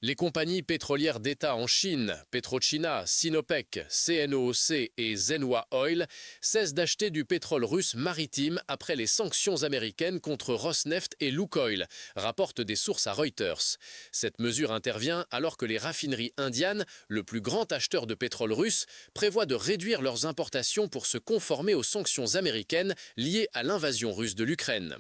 Les compagnies pétrolières d'État en Chine, PetroChina, Sinopec, CNOOC et Zhenhua Oil, cessent d'acheter du pétrole russe maritime après les sanctions américaines contre Rosneft et Lukoil, rapportent des sources à Reuters. Cette mesure intervient alors que les raffineries indiennes, le plus grand acheteur de pétrole russe, prévoient de réduire leurs importations pour se conformer aux sanctions américaines liées à l'invasion russe de l'Ukraine.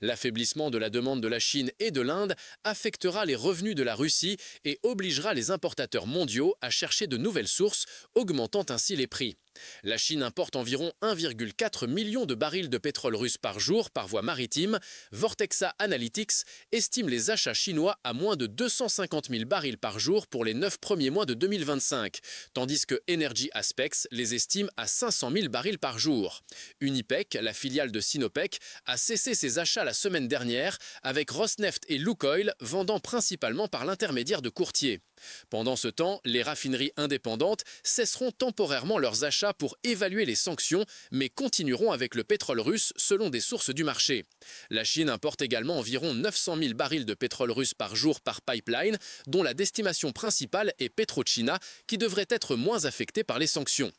L'affaiblissement de la demande de la Chine et de l'Inde affectera les revenus de la Russie et obligera les importateurs mondiaux à chercher de nouvelles sources, augmentant ainsi les prix. La Chine importe environ 1,4 million de barils de pétrole russe par jour par voie maritime. Vortexa Analytics estime les achats chinois à moins de 250 000 barils par jour pour les 9 premiers mois de 2025, tandis que Energy Aspects les estime à 500 000 barils par jour. Unipec, la filiale de Sinopec, a cessé ses achats la semaine dernière, avec Rosneft et Lukoil vendant principalement par l'intermédiaire de courtiers. Pendant ce temps, les raffineries indépendantes cesseront temporairement leurs achats pour évaluer les sanctions, mais continueront avec le pétrole russe selon des sources du marché. La Chine importe également environ 900 000 barils de pétrole russe par jour par pipeline, dont la destination principale est PetroChina, qui devrait être moins affectée par les sanctions.